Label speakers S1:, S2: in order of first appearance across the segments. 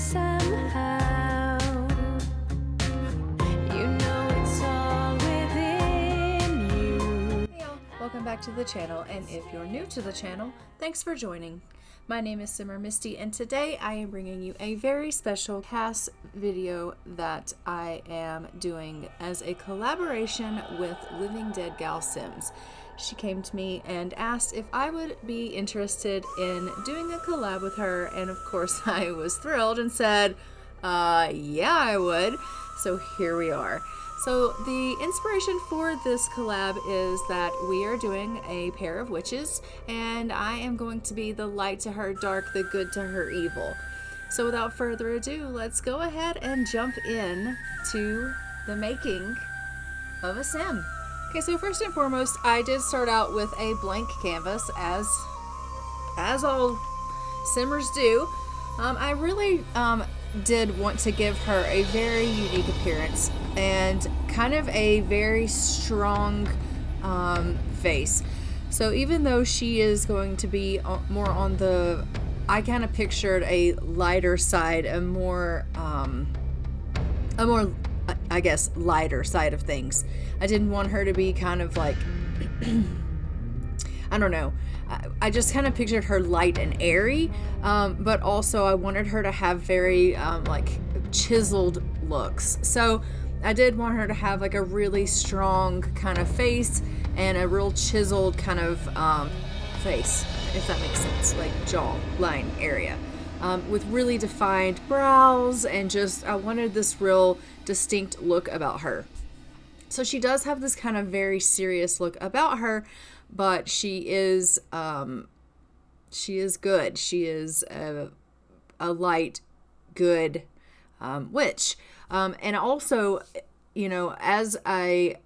S1: somehow. You know it's all within you.
S2: Hey y'all, welcome back to the channel, and if you're new to the channel, thanks for joining. My name is Simmer Misty, and today I am bringing you a very special CAS video that I am doing as a collaboration with LIVINGDEADGALSIMS. She came to me and asked if I would be interested in doing a collab with her, and of course I was thrilled and said, yeah, I would. So here we are. So the inspiration for this collab is that we are doing a pair of witches, and I am going to be the light to her dark, the good to her evil. So without further ado, let's go ahead and jump in to the making of a sim. Okay, so first and foremost, I did start out with a blank canvas, as all simmers do. I really did want to give her a very unique appearance and kind of a very strong face. So even though she is going to be more on the, I kind of pictured a lighter side, a more I guess lighter side of things. I didn't want her to be kind of like I don't know, I just kind of pictured her light and airy, but also I wanted her to have very like chiseled looks. So I did want her to have like a really strong kind of face and a real chiseled kind of face, if that makes sense, like jaw line area, with really defined brows, and just I wanted this real distinct look about her. So she does have this kind of very serious look about her, but she is good. She is a light, good witch. And also, you know, as I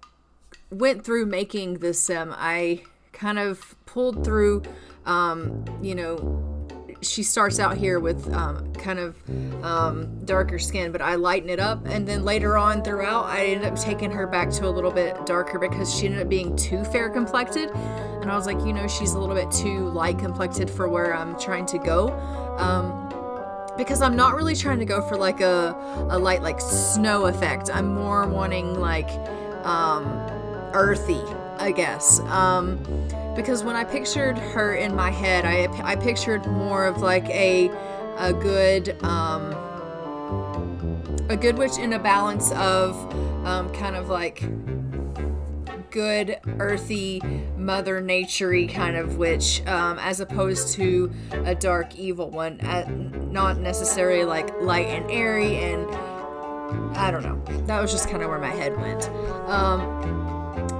S2: went through making this sim, I kind of pulled through, you know, she starts out here with kind of darker skin, but I lighten it up, and then later on throughout I ended up taking her back to a little bit darker because she ended up being too fair complected, and I was like, you know, she's a little bit too light complected for where I'm trying to go, because I'm not really trying to go for like a light like snow effect. I'm more wanting like earthy, I guess, because when I pictured her in my head, I pictured more of like a good witch in a balance of kind of like good earthy mother nature-y kind of witch, as opposed to a dark evil one, not necessarily like light and airy, and I don't know, that was just kind of where my head went.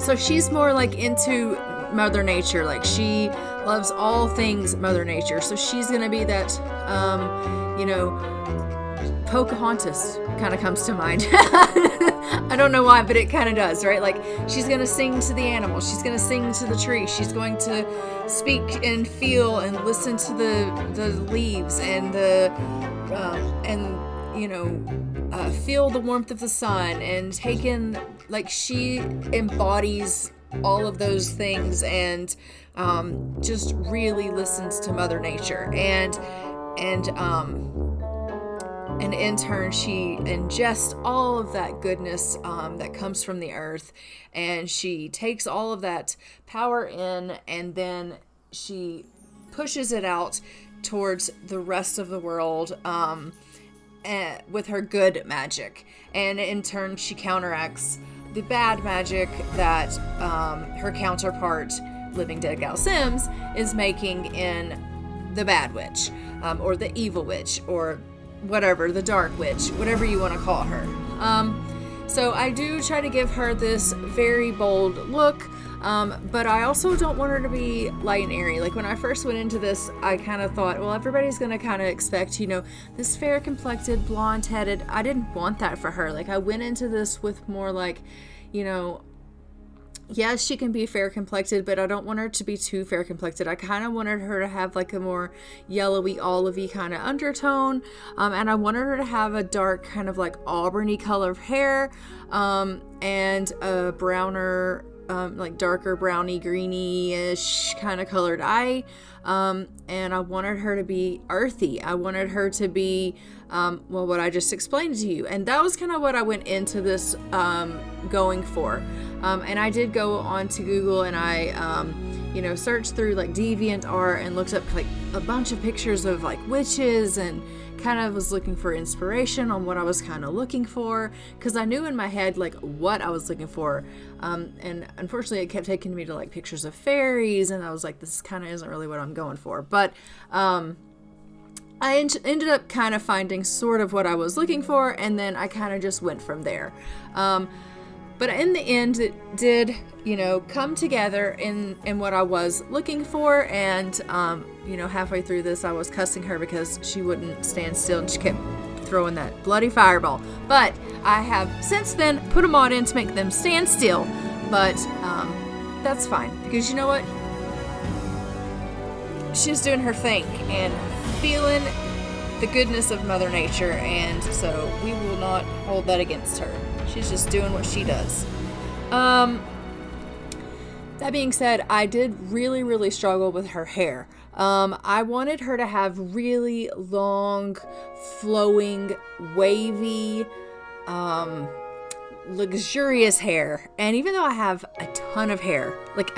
S2: So she's more like into Mother Nature, like she loves all things Mother Nature, so she's gonna be that you know, Pocahontas kind of comes to mind. I don't know why, but it kind of does, right? Like she's gonna sing to the animals, she's gonna sing to the tree, she's going to speak and feel and listen to the leaves and the and you know, feel the warmth of the sun and take in, like she embodies all of those things, and just really listens to Mother Nature, and in turn she ingests all of that goodness that comes from the earth, and she takes all of that power in, and then she pushes it out towards the rest of the world with her good magic, and in turn she counteracts the bad magic that her counterpart, LIVINGDEADGALSIMS, is making in the bad witch, or the evil witch, or whatever, the dark witch, whatever you want to call her. So I do try to give her this very bold look, but I also don't want her to be light and airy. Like when I first went into this, I kind of thought, well, everybody's going to kind of expect, you know, this fair complected, blonde headed. I didn't want that for her. Like I went into this with more like, you know, yes, she can be fair complected, but I don't want her to be too fair complected. I kind of wanted her to have like a more yellowy, olivey kind of undertone, and I wanted her to have a dark kind of like auburny color of hair, and a browner like darker browny greeny-ish kind of colored eye, and I wanted her to be earthy. I wanted her to be well, what I just explained to you, and that was kind of what I went into this going for. And I did go on to Google, and I searched through like DeviantArt and looked up like a bunch of pictures of like witches, and kind of was looking for inspiration on what I was kind of looking for, because I knew in my head like what I was looking for, and unfortunately it kept taking me to like pictures of fairies, and I was like, this kind of isn't really what I'm going for. But I ended up kind of finding sort of what I was looking for, and then I kind of just went from there. But in the end, it did, come together in what I was looking for. And, halfway through this, I was cussing her because she wouldn't stand still and she kept throwing that bloody fireball. But I have since then put a mod in to make them stand still. But that's fine, because you know what? She's doing her thing and feeling the goodness of Mother Nature, and so we will not hold that against her. She's just doing what she does. That being said, I did really, really struggle with her hair. I wanted her to have really long, flowing, wavy, luxurious hair. And even though I have a ton of hair, like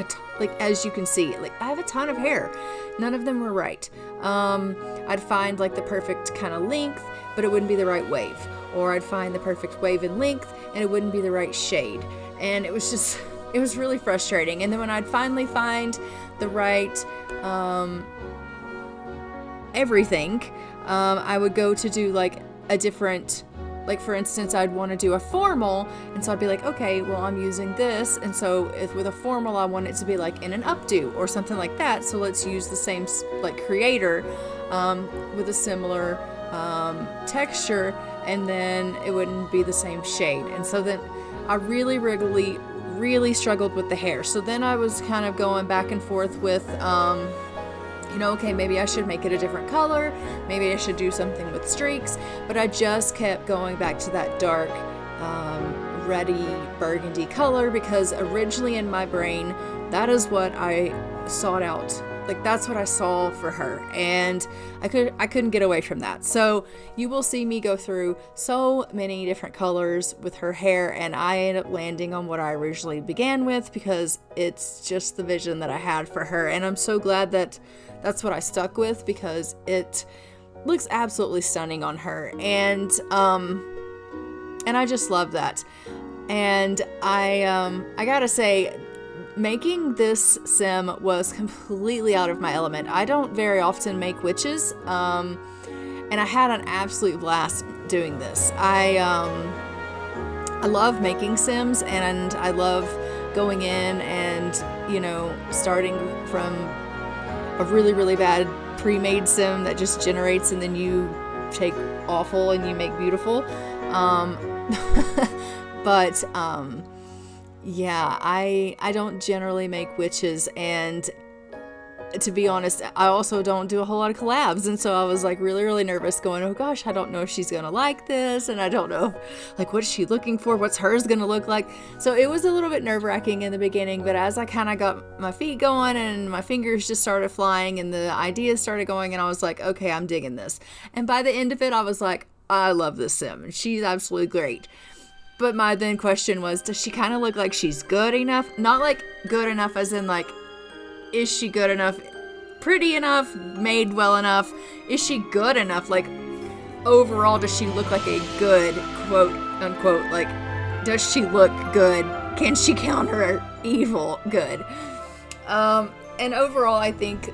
S2: as you can see, like I have a ton of hair, none of them were right. I'd find like the perfect kind of length, but it wouldn't be the right wave. Or I'd find the perfect wave and length, and it wouldn't be the right shade. And it was really frustrating. And then when I'd finally find the right everything, I would go to do like a different, like for instance, I'd want to do a formal, and so I'd be like, okay, well, I'm using this, and so if with a formal I want it to be like in an updo or something like that, so let's use the same like creator with a similar texture, and then it wouldn't be the same shade. And so then I really struggled with the hair. So then I was kind of going back and forth with okay, maybe I should make it a different color, maybe I should do something with streaks, but I just kept going back to that dark reddy burgundy color, because originally in my brain that is what I sought out. Like that's what I saw for her, and I couldn't get away from that. So you will see me go through so many different colors with her hair, and I end up landing on what I originally began with, because it's just the vision that I had for her. And I'm so glad that that's what I stuck with, because it looks absolutely stunning on her, and I just love that. And I gotta say, making this sim was completely out of my element. I don't very often make witches, and I had an absolute blast doing this. I love making sims, and I love going in and, starting from a really, really bad pre-made sim that just generates, and then you take awful and you make beautiful. But yeah, I don't generally make witches, and to be honest, I also don't do a whole lot of collabs, and so I was like really, really nervous going, oh gosh, I don't know if she's gonna like this, and I don't know like what is she looking for, what's hers gonna look like. So it was a little bit nerve-wracking in the beginning, but as I kind of got my feet going and my fingers just started flying and the ideas started going, and I was like, okay, I'm digging this. And by the end of it, I was like, I love this sim, and she's absolutely great. But my then question was, does she kind of look like she's good enough? Not like good enough as in like, is she good enough, pretty enough, made well enough? Is she good enough? Like, overall, does she look like a good, quote unquote, like, does she look good? Can she counter evil good? And overall, I think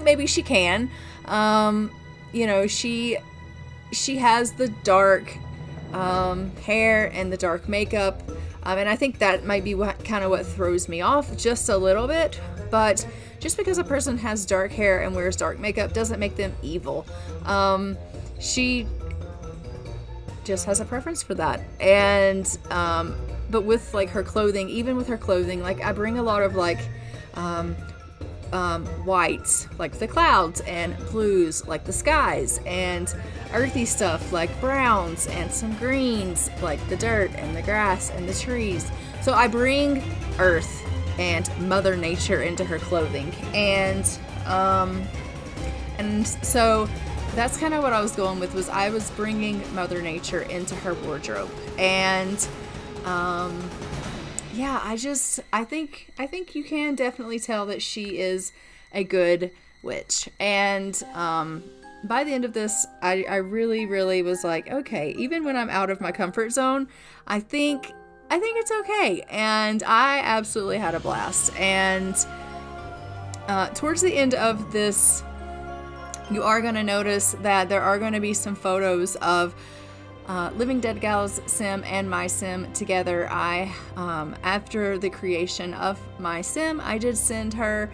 S2: maybe she can. She has the dark hair and the dark makeup, and I think that might be what throws me off just a little bit. But just because a person has dark hair and wears dark makeup doesn't make them evil. She just has a preference for that. And but with like her clothing, even with her clothing, like I bring a lot of like whites like the clouds, and blues like the skies, and earthy stuff like browns, and some greens like the dirt and the grass and the trees. So I bring earth and Mother Nature into her clothing, and so that's kind of what I was going with, was I was bringing Mother Nature into her wardrobe. And yeah, I think you can definitely tell that she is a good witch. And by the end of this, I really was like, okay, even when I'm out of my comfort zone, I think it's okay. And I absolutely had a blast. And towards the end of this, you are going to notice that there are going to be some photos of Living Dead Gal's sim and my sim together. After the creation of my sim, I did send her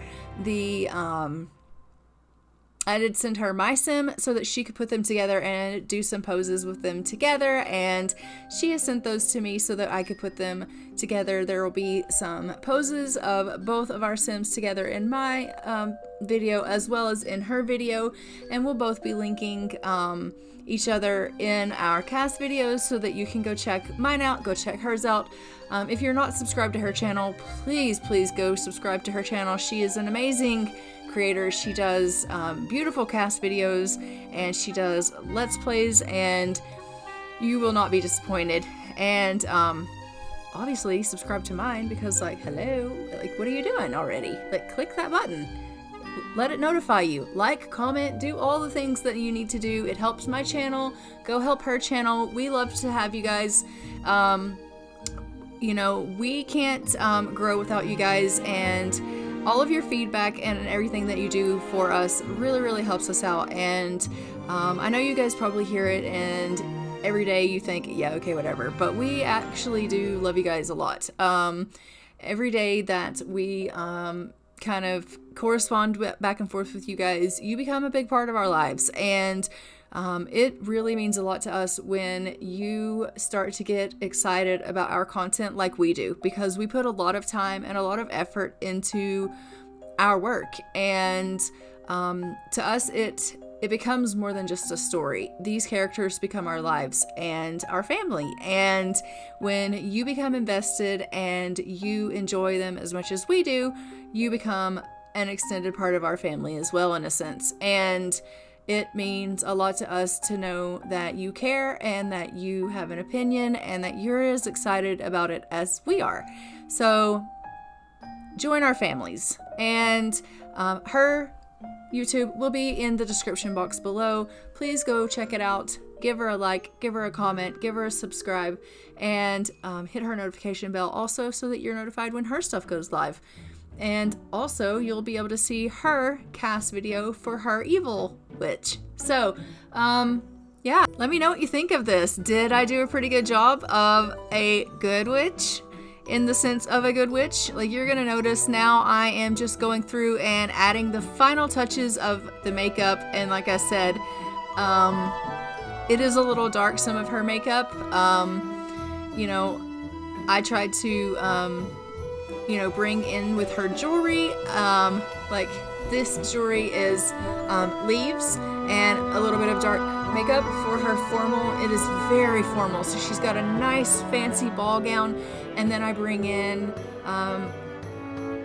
S2: my sim so that she could put them together and do some poses with them together, and she has sent those to me so that I could put them together. There will be some poses of both of our sims together in my video as well as in her video, and we'll both be linking each other in our CAS videos so that you can go check mine out, go check hers out. If you're not subscribed to her channel, please go subscribe to her channel. She is an amazing creator. She does beautiful CAS videos, and she does Let's Plays, and you will not be disappointed. And obviously subscribe to mine, because like, hello, like, what are you doing already? Like, click that button. Let it notify you. Like, comment, do all the things that you need to do. It helps my channel. Go help her channel. We love to have you guys. You know, we can't grow without you guys, and all of your feedback and everything that you do for us really helps us out. And I know you guys probably hear it, and every day you think, yeah, okay, whatever. But we actually do love you guys a lot. Every day that we kind of correspond back and forth with you guys, you become a big part of our lives. And it really means a lot to us when you start to get excited about our content like we do, because we put a lot of time and a lot of effort into our work. And to us, it becomes more than just a story. These characters become our lives and our family. And when you become invested and you enjoy them as much as we do, you become an extended part of our family as well, in a sense. And it means a lot to us to know that you care and that you have an opinion and that you're as excited about it as we are. So join our families. And her YouTube will be in the description box below. Please go check it out. Give her a like, give her a comment, give her a subscribe, and hit her notification bell also so that you're notified when her stuff goes live. And also, you'll be able to see her CAS video for her evil witch. So, yeah, let me know what you think of this. Did I do a pretty good job of a good witch? In the sense of a good witch? Like, you're gonna notice now I am just going through and adding the final touches of the makeup. And like I said, it is a little dark, some of her makeup. You know, I tried to, you know, bring in with her jewelry. Like, this jewelry is leaves and a little bit of dark makeup for her formal. It is very formal, so she's got a nice fancy ball gown, and then I bring in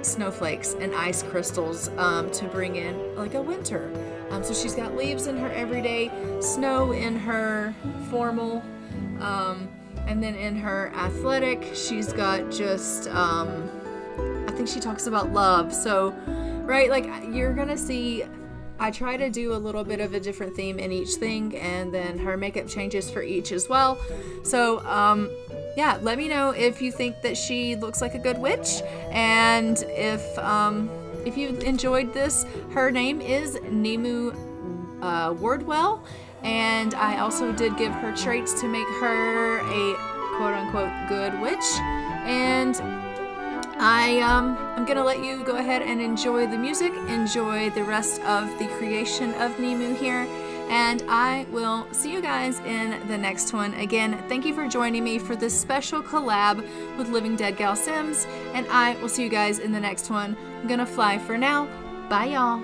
S2: snowflakes and ice crystals to bring in like a winter. So she's got leaves in her everyday, snow in her formal, and then in her athletic she's got just I think she talks about love. So, right, like, you're gonna see I try to do a little bit of a different theme in each thing, and then her makeup changes for each as well. So, yeah, let me know if you think that she looks like a good witch, and if you enjoyed this. Her name is Nimue Wardwell, and I also did give her traits to make her a quote-unquote good witch. And I'm gonna let you go ahead and enjoy the music, enjoy the rest of the creation of Nimue here, and I will see you guys in the next one. Again, thank you for joining me for this special collab with Living Dead Gal Sims, and I will see you guys in the next one. I'm gonna fly for now. Bye, y'all.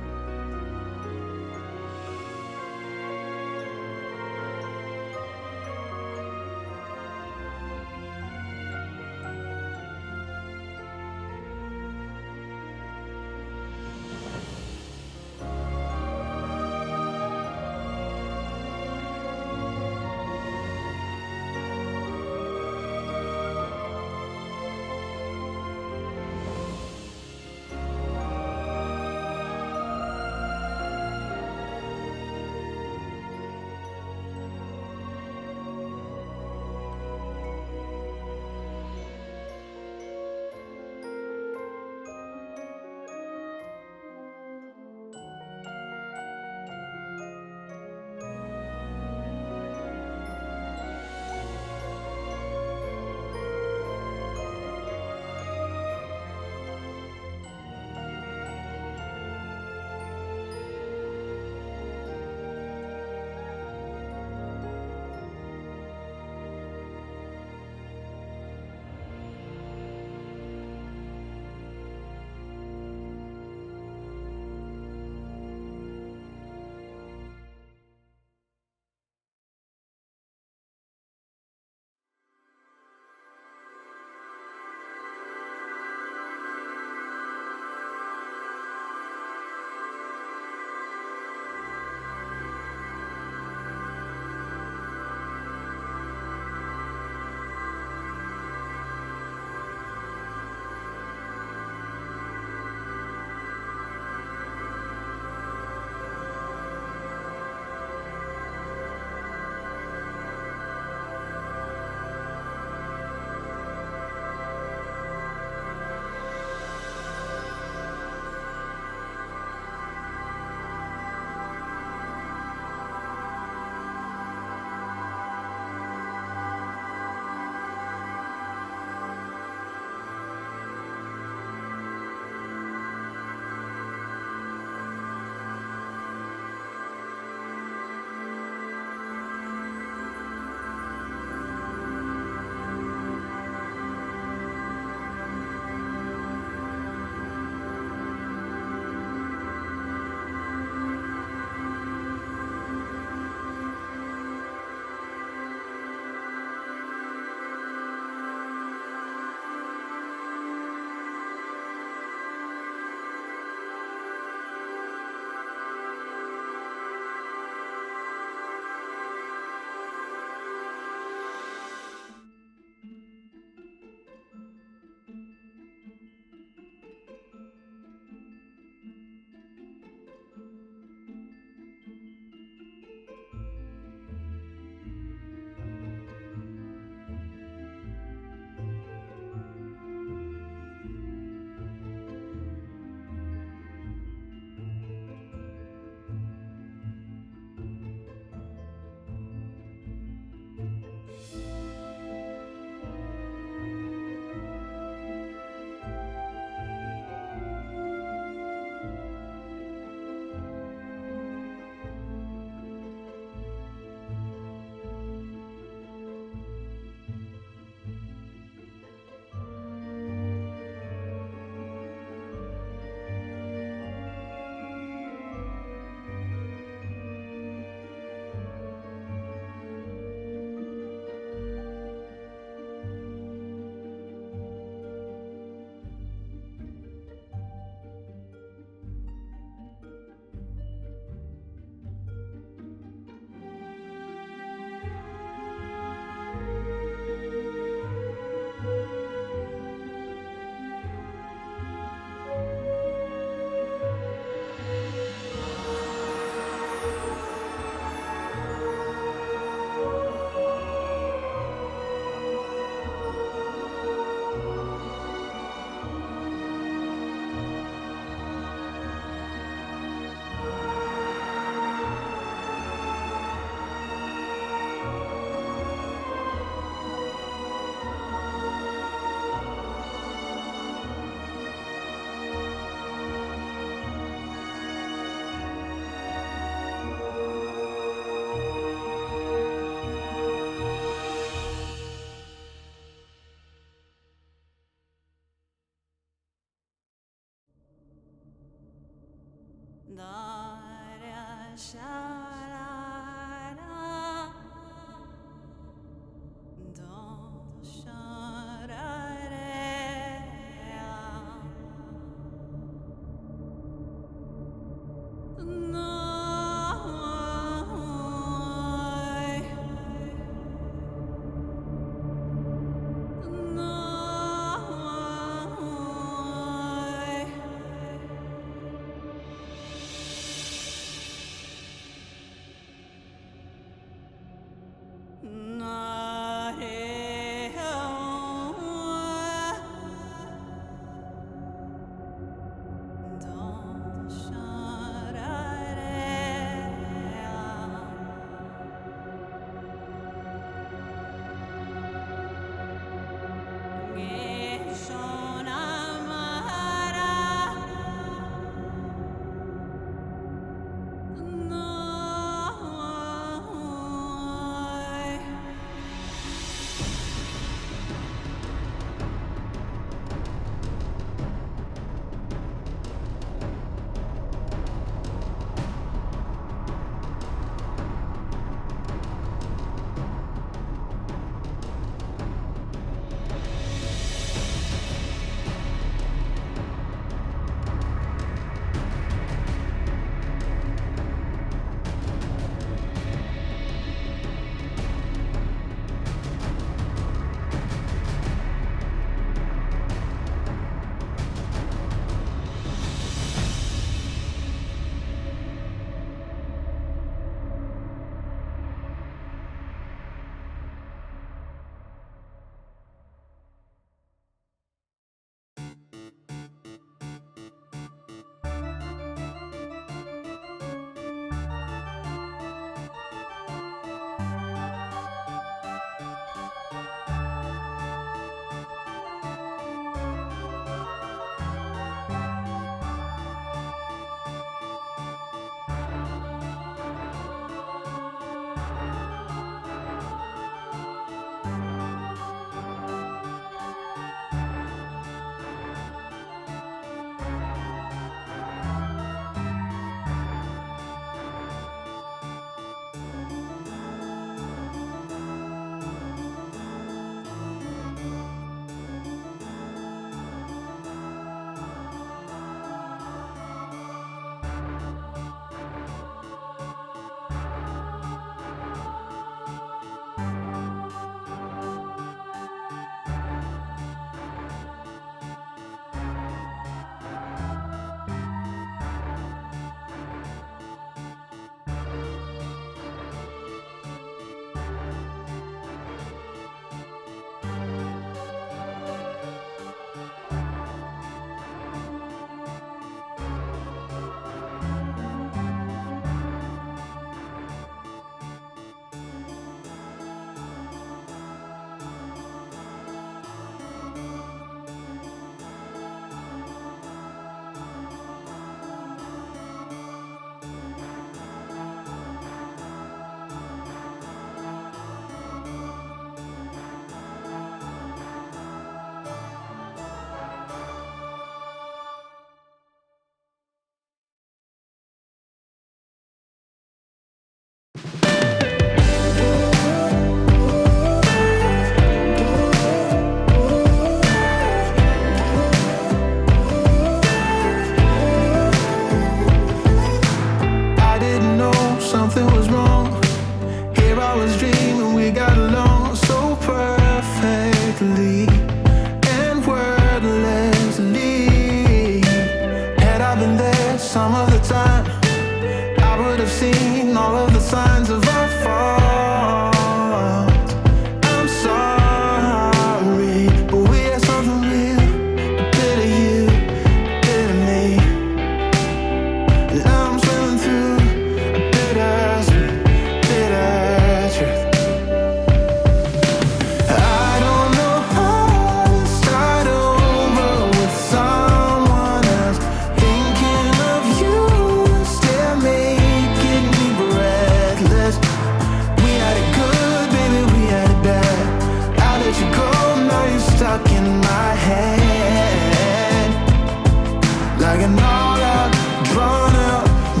S3: like an all-out, drawn-out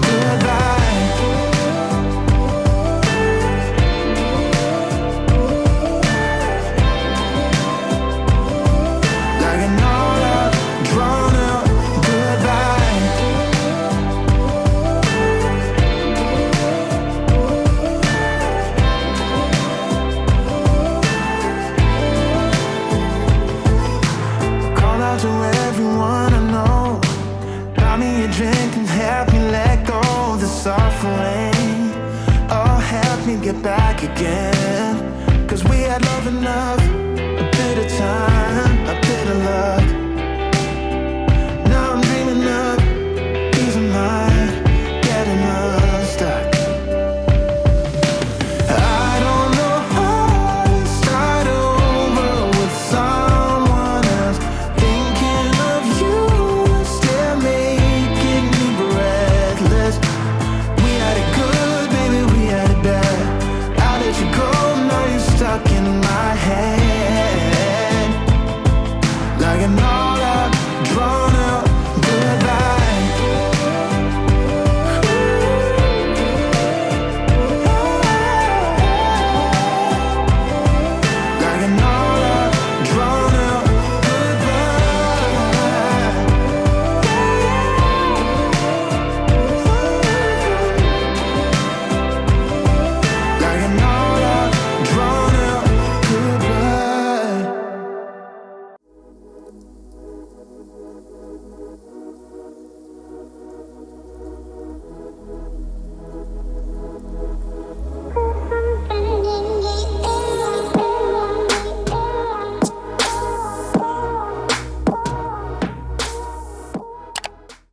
S3: to everyone I know. Buy me a drink and help me let go of the suffering. Oh, help me get back again. 'Cause we had love enough.